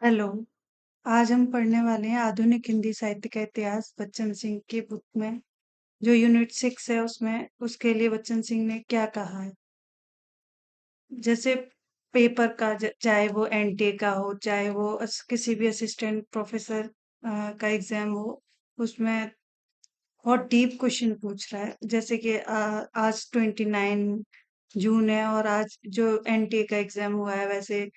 Hello. आज हम पढ़ने वाले हैं आधुनिक हिंदी साहित्य का इतिहास बच्चन सिंह की बुक में। जो यूनिट 6 है उसमें उसके लिए बच्चन सिंह ने क्या कहा है। जैसे पेपर का चाहे वो एनटीए का हो, चाहे वो किसी भी असिस्टेंट प्रोफेसर का एग्जाम हो, उसमें बहुत डीप क्वेश्चन पूछ रहा है। जैसे कि आज 29 जून है और आज जो एनटीए का एग्जाम हुआ है, वैसे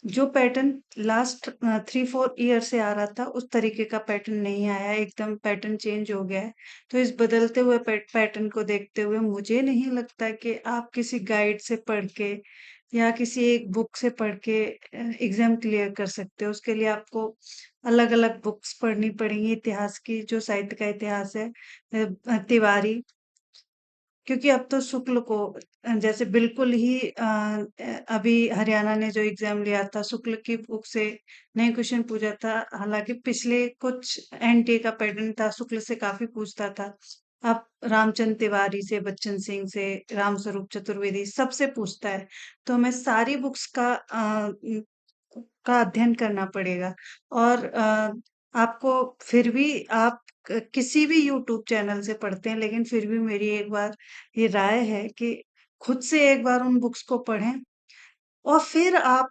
जो पैटर्न लास्ट 3-4 ईयर से आ रहा था उस तरीके का पैटर्न नहीं आया है, एकदम पैटर्न चेंज हो गया है। तो इस बदलते हुए पैटर्न को देखते हुए मुझे नहीं लगता कि आप किसी गाइड से पढ़ के या किसी एक बुक से पढ़ के एग्जाम क्लियर कर सकते हो। उसके लिए आपको अलग अलग बुक्स पढ़नी पड़ेंगी इतिहास की। जो साहित्य का इतिहास है, तिवारी, क्योंकि अब तो शुक्ल को जैसे बिल्कुल ही अभी हरियाणा ने जो एग्जाम लिया था शुक्ल की बुक से नए क्वेश्चन पूछा था। हालांकि पिछले कुछ एनटीए का पैटर्न था, शुक्ल से काफी पूछता था। अब रामचंद्र तिवारी से, बच्चन सिंह से, रामस्वरूप चतुर्वेदी सबसे पूछता है। तो हमें सारी बुक्स का अध्ययन करना पड़ेगा। और आपको फिर भी आप किसी भी यूट्यूब चैनल से पढ़ते हैं, लेकिन फिर भी मेरी एक बार ये राय है कि खुद से एक बार उन बुक्स को पढ़ें और फिर आप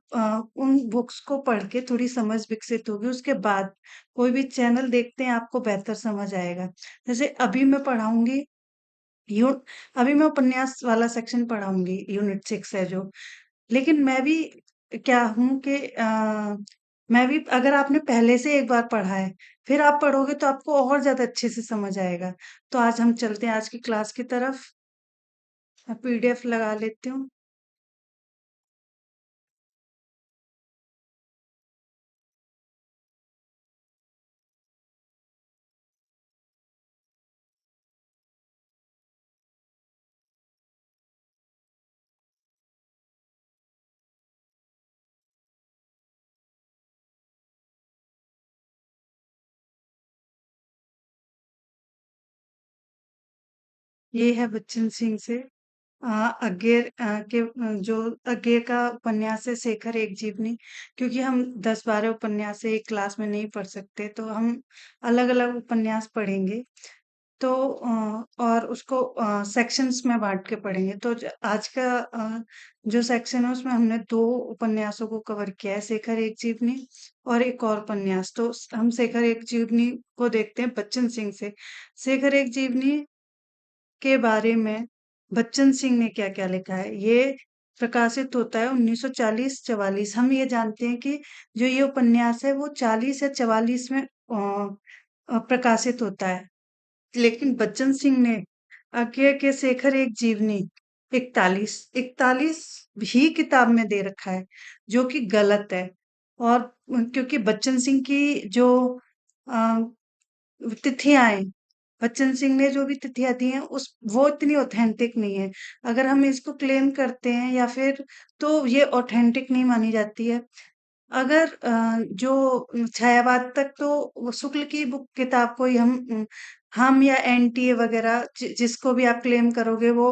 उन बुक्स को पढ़ के थोड़ी समझ विकसित होगी। उसके बाद कोई भी चैनल देखते हैं आपको बेहतर समझ आएगा। जैसे यू अभी मैं उपन्यास वाला सेक्शन पढ़ाऊंगी, यूनिट 6 है जो। लेकिन मैं भी क्या हूँ कि मैं भी, अगर आपने पहले से एक बार पढ़ा है फिर आप पढ़ोगे तो आपको और ज्यादा अच्छे से समझ आएगा। तो आज हम चलते हैं आज की क्लास की तरफ। मैं पीडीएफ लगा लेती हूँ। ये है बच्चन सिंह से जो अज्ञे का उपन्यास है, शेखर एक जीवनी। क्योंकि हम 10-12 उपन्यास एक क्लास में नहीं पढ़ सकते, तो हम अलग अलग उपन्यास पढ़ेंगे। तो और उसको सेक्शंस में बांट के पढ़ेंगे। तो आज का जो सेक्शन है उसमें हमने दो उपन्यासों को कवर किया है, शेखर एक जीवनी और एक और उपन्यास। तो हम शेखर एक जीवनी को देखते हैं बच्चन सिंह से। शेखर एक जीवनी के बारे में बच्चन सिंह ने क्या क्या लिखा है। ये प्रकाशित होता है 1940-44। हम ये जानते हैं कि जो ये उपन्यास है वो 40 या 44 में प्रकाशित होता है। लेकिन बच्चन सिंह ने के शेखर एक जीवनी 41 भी किताब में दे रखा है, जो कि गलत है। और क्योंकि बच्चन सिंह की जो अ, तिथियां हैं, बच्चन सिंह ने जो भी तिथियां दी हैं उस वो इतनी ऑथेंटिक नहीं है। अगर हम इसको क्लेम करते हैं या फिर, तो ये ऑथेंटिक नहीं मानी जाती है। अगर जो छायावाद तक, तो वो शुक्ल की बुक किताब को ही हम या एनटीए वगैरह जिसको भी आप क्लेम करोगे वो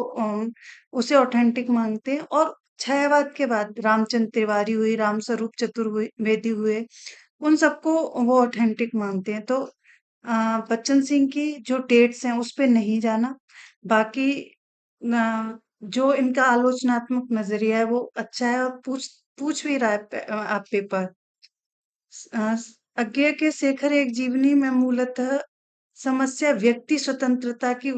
उसे ऑथेंटिक मानते हैं। और छायावाद के बाद रामचंद्र तिवारी हुई, रामस्वरूप चतुर्वेदी हुए, उन सबको वो ऑथेंटिक मानते हैं। तो बच्चन सिंह की जो डेट्स हैं उस पे नहीं जाना। बाकी जो इनका आलोचनात्मक नजरिया है वो अच्छा है, और पूछ पूछ भी रहा है आप पेपर। अज्ञे के शेखर एक जीवनी में मूलतः समस्या व्यक्ति स्वतंत्रता की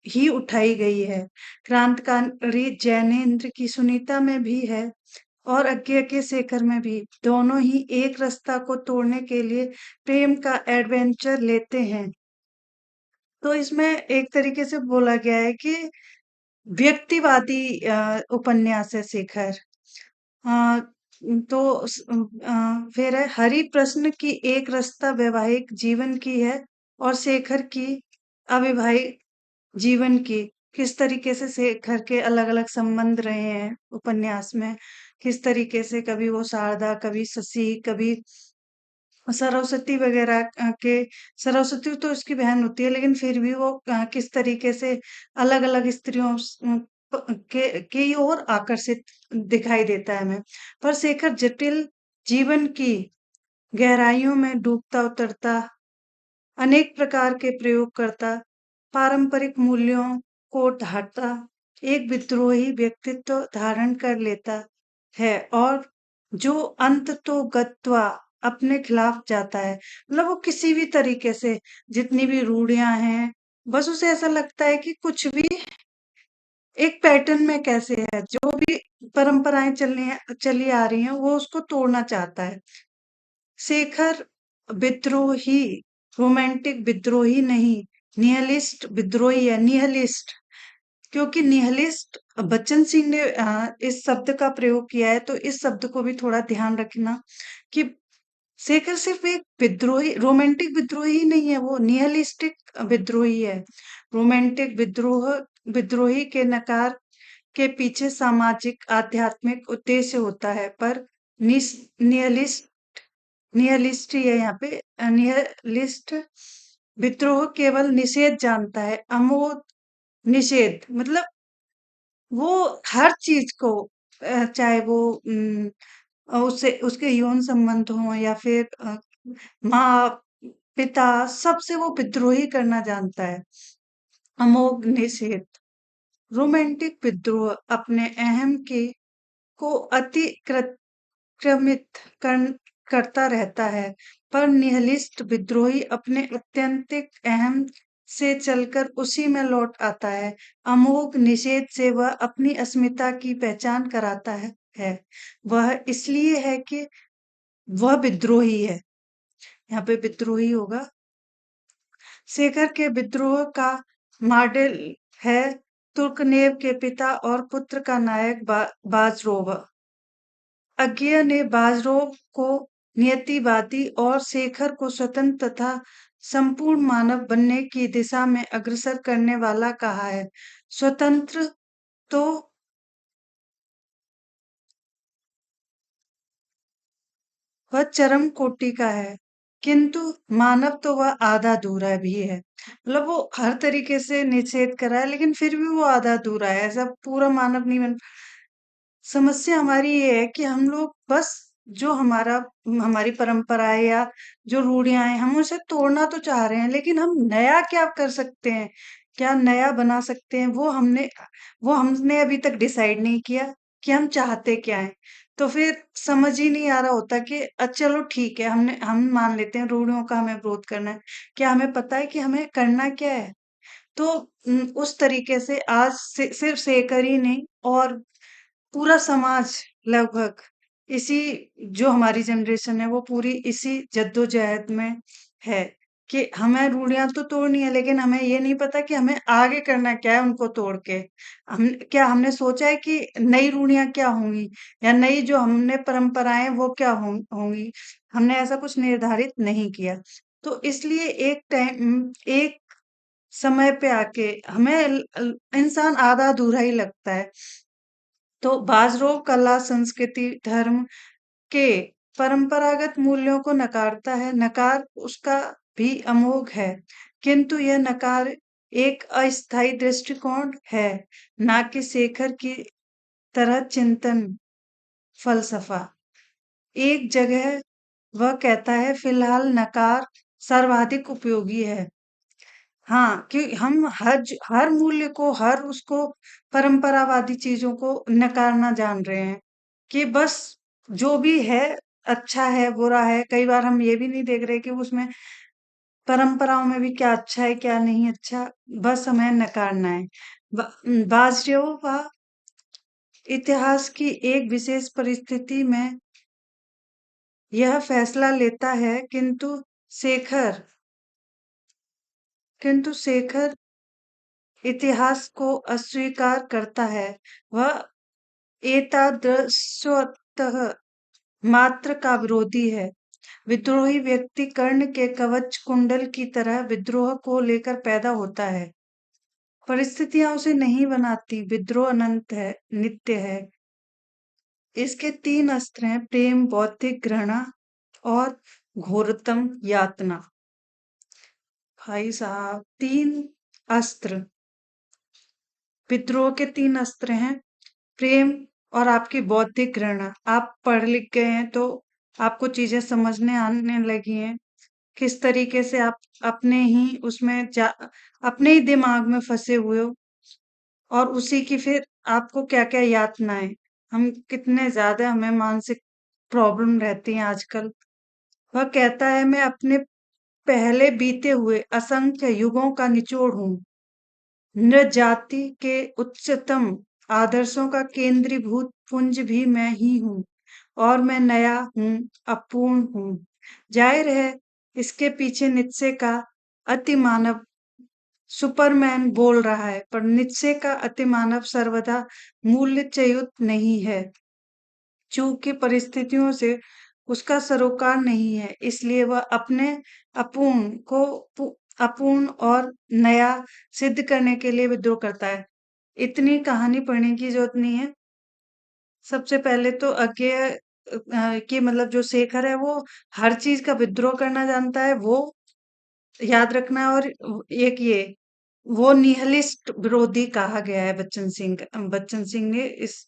ही उठाई गई है। क्रांतिकारी जैनेन्द्र की सुनीता में भी है और अज्ञे के शेखर में भी। दोनों ही एक रास्ता को तोड़ने के लिए प्रेम का एडवेंचर लेते हैं। तो इसमें एक तरीके से बोला गया है कि व्यक्तिवादी उपन्यास है शेखर। हाँ, तो फिर है हरि प्रश्न की एक रास्ता वैवाहिक जीवन की है और शेखर की अविवाहित जीवन की। किस तरीके से शेखर के अलग अलग संबंध रहे हैं उपन्यास में, किस तरीके से कभी वो शारदा, कभी शशि, कभी सरस्वती वगैरह के। सरस्वती तो उसकी बहन होती है, लेकिन फिर भी वो किस तरीके से अलग अलग स्त्रियों के ओर आकर्षित दिखाई देता है हमें। पर शेखर जटिल जीवन की गहराइयों में डूबता उतरता, अनेक प्रकार के प्रयोग करता, पारंपरिक मूल्यों को ढांकता, एक विद्रोही व्यक्तित्व धारण कर लेता है और जो अंत गत्वा अपने खिलाफ जाता है। मतलब वो किसी भी तरीके से जितनी भी रूढ़ियां हैं, बस उसे ऐसा लगता है कि कुछ भी एक पैटर्न में कैसे है, जो भी परंपराएं चली आ रही हैं, वो उसको तोड़ना चाहता है। शेखर विद्रोही, रोमांटिक विद्रोही नहीं, निहलिस्ट विद्रोही है, निहलिस्ट। क्योंकि निहलिस्ट बच्चन सिंह ने इस शब्द का प्रयोग किया है, तो इस शब्द को भी थोड़ा ध्यान रखना कि शेखर सिर्फ एक विद्रोही, रोमांटिक विद्रोही नहीं है, वो निहलिस्टिक विद्रोही है। रोमांटिक विद्रोही के नकार के पीछे सामाजिक आध्यात्मिक उद्देश्य होता है, पर निहलिस्ट नियलिस्ट ही है यहाँ पे। नियलिस्ट विद्रोह केवल निषेध जानता है, अमोद निषेध। मतलब वो हर चीज को चाहे वो उससे उसके यौन संबंध हो या फिर माँ पिता, सबसे वो विद्रोही करना जानता है, अमोघ निषेध। रोमांटिक विद्रोह अपने अहम के को अतिक्रमित करता रहता है, पर निहिलिस्ट विद्रोही अपने आत्यंतिक अहम से चलकर उसी में लौट आता है। अमोघ निषेध से वह अपनी अस्मिता की पहचान कराता है। वह इसलिए है कि वह विद्रोही है। यहाँ पे विद्रोही होगा। शेखर के विद्रोह का मॉडल है तुर्कनेव के पिता और पुत्र का नायक बाजरोव। अज्ञेय ने बाजरोव को नियतिवादी और शेखर को स्वतंत्र तथा संपूर्ण मानव बनने की दिशा में अग्रसर करने वाला कहा है। स्वतंत्र तो वह चरम कोटि का है, किंतु मानव तो वह आधा अधूरा भी है। मतलब वो हर तरीके से निषेध करा है, लेकिन फिर भी वो आधा अधूरा है, ऐसा पूरा मानव नहीं बन। समस्या हमारी ये है कि हम लोग बस जो हमारी परंपरा है या जो रूढ़ियां हैं, हम उसे तोड़ना तो चाह रहे हैं, लेकिन हम नया क्या कर सकते हैं, क्या नया बना सकते हैं, वो हमने अभी तक डिसाइड नहीं किया कि हम चाहते क्या है। तो फिर समझ ही नहीं आ रहा होता कि चलो ठीक है, हम मान लेते हैं रूढ़ियों का हमें विरोध करना है। क्या हमें पता है कि हमें करना क्या है? तो उस तरीके से आज सिर्फ सेकर ही नहीं, और पूरा समाज लगभग इसी, जो हमारी जनरेशन है वो पूरी इसी जद्दोजहद में है कि हमें रूढ़ियां तो तोड़नी है, लेकिन हमें ये नहीं पता कि हमें आगे करना क्या है उनको तोड़ के। हमने सोचा है कि नई रूढ़ियां क्या होंगी, या नई जो हमने परंपराएं वो क्या होंगी। हमने ऐसा कुछ निर्धारित नहीं किया। तो इसलिए एक समय पे आके हमें इंसान आधा अधूरा ही लगता है। तो बाजरोव कला, संस्कृति, धर्म के परंपरागत मूल्यों को नकारता है। नकार उसका भी अमोघ है, किंतु यह नकार एक अस्थायी दृष्टिकोण है, ना कि शेखर की तरह चिंतन फलसफा। एक जगह वह कहता है, फिलहाल नकार सर्वाधिक उपयोगी है। हाँ, कि हम हर मूल्य को, हर उसको, परंपरावादी चीजों को नकारना जान रहे हैं कि बस जो भी है, अच्छा है बुरा है। कई बार हम ये भी नहीं देख रहे कि उसमें परंपराओं में भी क्या अच्छा है क्या नहीं अच्छा, बस हमें नकारना है। बाजरेवा इतिहास की एक विशेष परिस्थिति में यह फैसला लेता है, शेखर किंतु शेखर इतिहास को अस्वीकार करता है। वह एतादृशतः मात्र का विरोधी है। विद्रोही व्यक्ति कर्ण के कवच कुंडल की तरह विद्रोह को लेकर पैदा होता है। परिस्थितियां उसे नहीं बनाती, विद्रोह अनंत है, नित्य है। इसके तीन अस्त्र हैं, प्रेम, बौद्धिक घृणा और घोरतम यातना। भाई साहब, तीन अस्त्र, विद्रोह के तीन अस्त्र हैं, प्रेम और आपकी बौद्धिक घृणा। आप पढ़ लिख गए हैं तो आपको चीजें समझने आने लगी हैं, किस तरीके से आप अपने ही उसमें अपने ही दिमाग में फंसे हुए हो और उसी की फिर आपको क्या-क्या यातनाएं, हम कितने ज्यादा हमें मानसिक प्रॉब्लम रहती हैं आजकल। वह कहता है मैं अपने पहले बीते हुए असंख्य युगों का निचोड़ हूँ। नृ जाति के उच्चतम आदर्शों का केंद्रीभूत पुंज भी मैं ही हूँ और मैं नया हूँ, अपूर्ण हूँ। जाहिर है, इसके पीछे नीत्शे का अतिमानव सुपरमैन बोल रहा है, पर नीत्शे का अतिमानव सर्वदा मूल्यच्युत नहीं है। चूंकि परिस्थितियों से उसका सरोकार नहीं है, इसलिए वह अपने अपूर्ण को अपूर्ण और नया सिद्ध करने के लिए विद्रोह करता है। इतनी कहानी पढ़ने की जरूरत नहीं है। सबसे पहले तो अज्ञेय कि मतलब जो शेखर है वो हर चीज का विद्रोह करना जानता है, वो याद रखना है। और एक ये वो निहिलिस्ट विरोधी कहा गया है बच्चन सिंह ने इस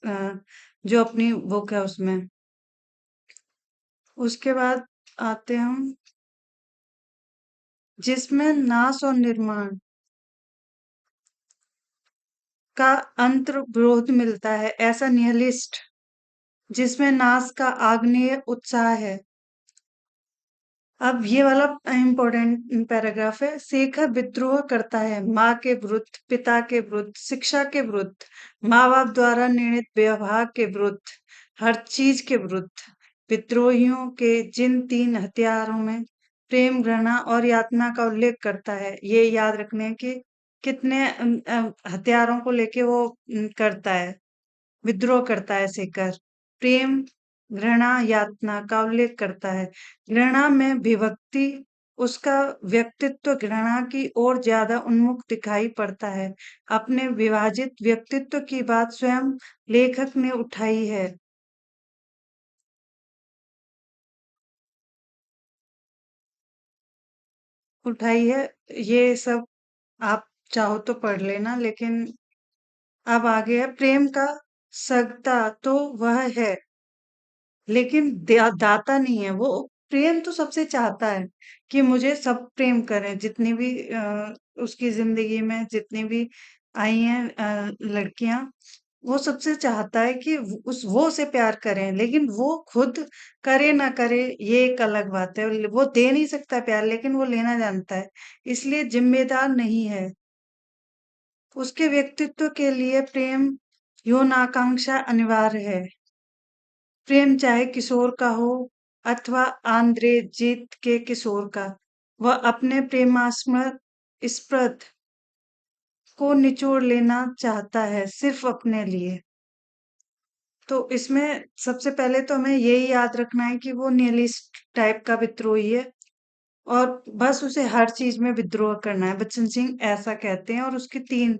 जो अपनी बुक है उसमें। उसके बाद आते हम जिसमें नाश और निर्माण का अंतर्विरोध मिलता है, ऐसा निहिलिस्ट जिसमें नाश का आग्नेय उत्साह है। अब ये वाला इम्पोर्टेंट पैराग्राफ है। शेखर विद्रोह करता है माँ के विरुद्ध, पिता के विरुद्ध, शिक्षा के विरुद्ध, माँ बाप द्वारा निर्णित व्यवहार के विरुद्ध, हर चीज के विरुद्ध। विद्रोहियों के जिन तीन हथियारों में प्रेम, घृणा और यातना का उल्लेख करता है, ये याद रखने के कितने हथियारों को लेके वो करता है, विद्रोह करता है शेखर। प्रेम, घृणा, यातना का उल्लेख करता है। घृणा में विभक्ति, उसका व्यक्तित्व घृणा की ओर ज्यादा उन्मुख दिखाई पड़ता है। अपने विभाजित व्यक्तित्व की बात स्वयं लेखक ने उठाई है। ये सब आप चाहो तो पढ़ लेना, लेकिन अब आगे है प्रेम का सगता तो वह है, लेकिन दाता नहीं है वो। प्रेम तो सबसे चाहता है कि मुझे सब प्रेम करें, जितनी भी उसकी जिंदगी में जितनी भी आई हैं लड़कियां, वो सबसे चाहता है कि वो उसे प्यार करें, लेकिन वो खुद करे ना करे ये एक अलग बात है। वो दे नहीं सकता प्यार, लेकिन वो लेना जानता है, इसलिए जिम्मेदार नहीं है। उसके व्यक्तित्व के लिए प्रेम यौन आकांक्षा अनिवार्य है। प्रेम चाहे किशोर का हो अथवा आंद्रेजीत के किशोर का, वह अपने प्रेमास्पद स्पर्ध को निचोड़ लेना चाहता है, सिर्फ अपने लिए। तो इसमें सबसे पहले तो हमें यही याद रखना है कि वो निहिलिस्ट टाइप का विद्रोही है और बस उसे हर चीज में विद्रोह करना है। बच्चन सिंह ऐसा कहते हैं, और उसके तीन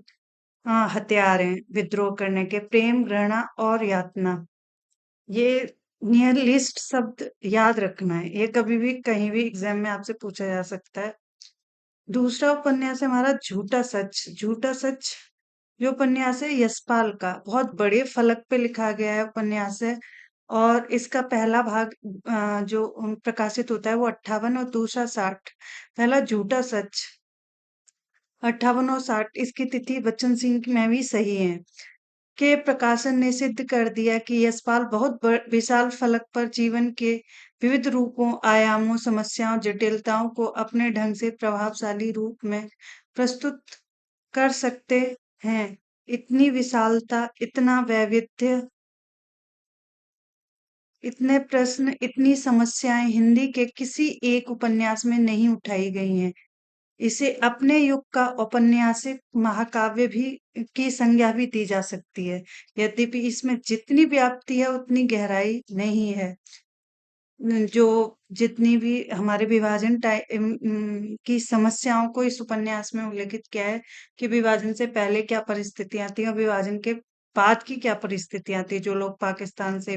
हथियार हैं विद्रोह करने के: प्रेम, घृणा और यातना। ये नियरलिस्ट शब्द याद रखना है, ये कभी भी कहीं भी एग्जाम में आपसे पूछा जा सकता है। दूसरा उपन्यास है हमारा झूठा सच। झूठा सच जो उपन्यास है यशपाल का, बहुत बड़े फलक पे लिखा गया है उपन्यास है। और इसका पहला भाग जो प्रकाशित होता है वो 58 और दूसरा 60। पहला झूठा सच 58 और 60, इसकी तिथि बच्चन सिंह में भी सही है। के प्रकाशन ने सिद्ध कर दिया कि यशपाल बहुत विशाल फलक पर जीवन के विविध रूपों, आयामों, समस्याओं, जटिलताओं को अपने ढंग से प्रभावशाली रूप में प्रस्तुत कर सकते हैं। इतनी विशालता, इतना वैविध्य, इतने प्रश्न, इतनी समस्याएं हिंदी के किसी एक उपन्यास में नहीं उठाई गई हैं। इसे अपने युग का औपन्यासिक महाकाव्य भी की संज्ञा भी दी जा सकती है। यद्यपि इसमें जितनी व्याप्ति है उतनी गहराई नहीं है। जो जितनी भी हमारे विभाजन की समस्याओं को इस उपन्यास में उल्लेखित किया है कि विभाजन से पहले क्या परिस्थितियां थी और विभाजन के बाद की क्या परिस्थितियां थी, जो लोग पाकिस्तान से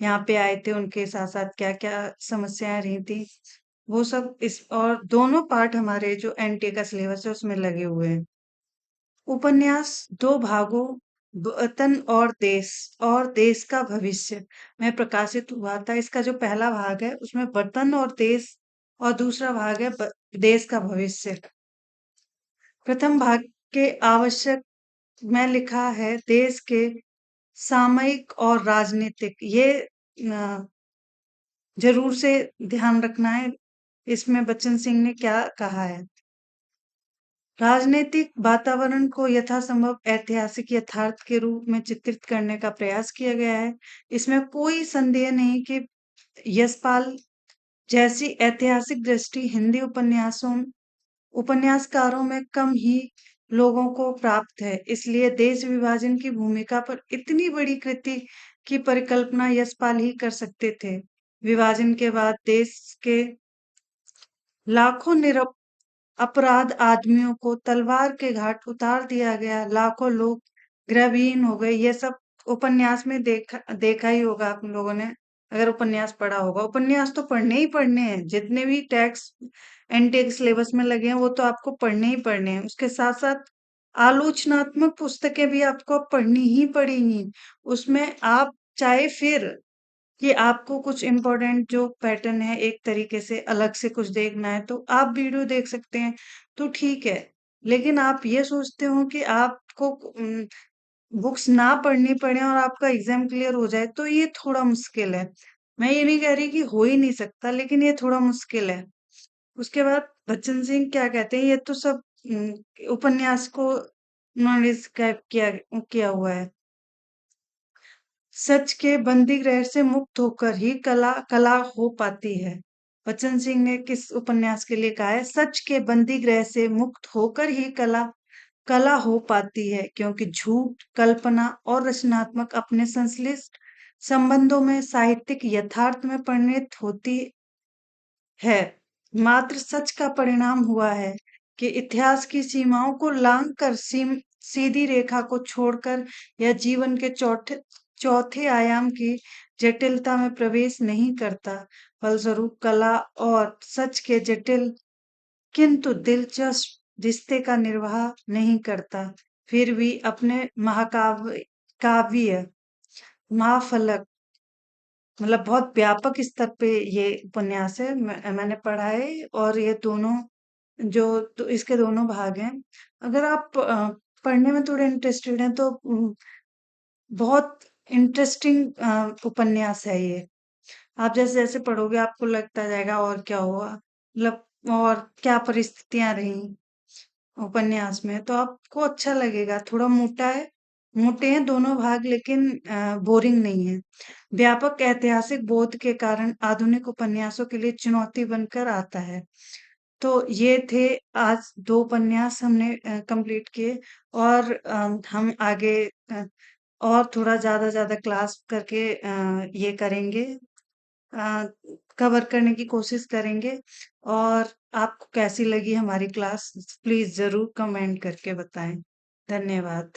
यहाँ पे आए थे उनके साथ साथ क्या क्या समस्याएं रही थी, वो सब इस और दोनों पार्ट हमारे जो एनटीए का सिलेबस है उसमें लगे हुए हैं। उपन्यास दो भागों वतन और देश का भविष्य में प्रकाशित हुआ था। इसका जो पहला भाग है उसमें वतन और देश और दूसरा भाग है देश का भविष्य। प्रथम भाग के आवश्यक में लिखा है देश के सामयिक और राजनीतिक ये जरूर से ध्यान रखना है। इसमें बच्चन सिंह ने क्या कहा है। राजनीतिक वातावरण को यथासंभव ऐतिहासिक यथार्थ के रूप में चित्रित करने का प्रयास किया गया है। इसमें कोई संदेह नहीं कि यशपाल जैसी ऐतिहासिक दृष्टि हिंदी उपन्यासकारों में कम ही लोगों को प्राप्त है। इसलिए देश विभाजन की भूमिका पर इतनी बड़ी कृति की परिकल्पना यशपाल ही कर सकते थे। विभाजन के बाद देश के लाखों अपराध आदमियों को तलवार के घाट उतार दिया गया, लाखों लोग गृहविहीन हो गए। ये सब उपन्यास में देखा ही होगा आप लोगों ने, अगर उपन्यास पढ़ा होगा। उपन्यास तो पढ़ने ही पढ़ने हैं, जितने भी टैक्स एनटेक सिलेबस में लगे हैं वो तो आपको पढ़ने ही पढ़ने हैं। उसके साथ साथ आलोचनात्मक पुस्तकें भी आपको अब पढ़नी ही पड़ेंगी। उसमें आप चाहे फिर कि आपको कुछ इम्पोर्टेंट जो पैटर्न है एक तरीके से अलग से कुछ देखना है तो आप वीडियो देख सकते हैं, तो ठीक है। लेकिन आप ये सोचते हो कि आपको बुक्स ना पढ़नी पड़े और आपका एग्जाम क्लियर हो जाए, तो ये थोड़ा मुश्किल है। मैं ये नहीं कह रही कि हो ही नहीं सकता, लेकिन ये थोड़ा मुश्किल है। उसके बाद बच्चन सिंह क्या कहते हैं, ये तो सब उपन्यास को उन्होंने डिस्क्राइब किया हुआ है। सच के बंदीगृह से मुक्त होकर ही कला कला हो पाती है। बच्चन सिंह ने किस उपन्यास के लिए कहा है, सच के बंदीगृह से मुक्त होकर ही कला कला हो पाती है, क्योंकि झूठ, कल्पना और रचनात्मक अपने संश्लिष्ट संबंधों में साहित्यिक यथार्थ में परिणत होती है। मात्र सच का परिणाम हुआ है कि इतिहास की सीमाओं को लांघकर सीधी रेखा को छोड़कर यह जीवन के चौथे चौथे आयाम की जटिलता में प्रवेश नहीं करता। फलस्वरूप कला और सच के जटिल किंतु दिलचस्प रिश्ते का निर्वाह नहीं करता। फिर भी अपने काव्य महाफलक मतलब बहुत व्यापक स्तर पे ये उपन्यास है। मैंने पढ़ा है और ये दोनों जो तो इसके दोनों भाग हैं। अगर आप पढ़ने में थोड़े इंटरेस्टेड हैं तो बहुत इंटरेस्टिंग उपन्यास है ये। आप जैसे-जैसे पढ़ोगे आपको लगता जाएगा और क्या हुआ? मतलब और क्या परिस्थितियाँ रहीं उपन्यास में, तो आपको अच्छा लगेगा। थोड़ा मोटा है, मोटे हैं दोनों भाग लेकिन बोरिंग नहीं है। व्यापक ऐतिहासिक बोध के कारण आधुनिक उपन्यासों के लिए चुनौती बनकर आता है। तो ये थे आज 2 उपन्यास हमने कंप्लीट किए और हम आगे और थोड़ा ज़्यादा क्लास करके ये करेंगे, अ, कवर करने की कोशिश करेंगे। और आपको कैसी लगी हमारी क्लास प्लीज़ ज़रूर कमेंट करके बताएँ। धन्यवाद।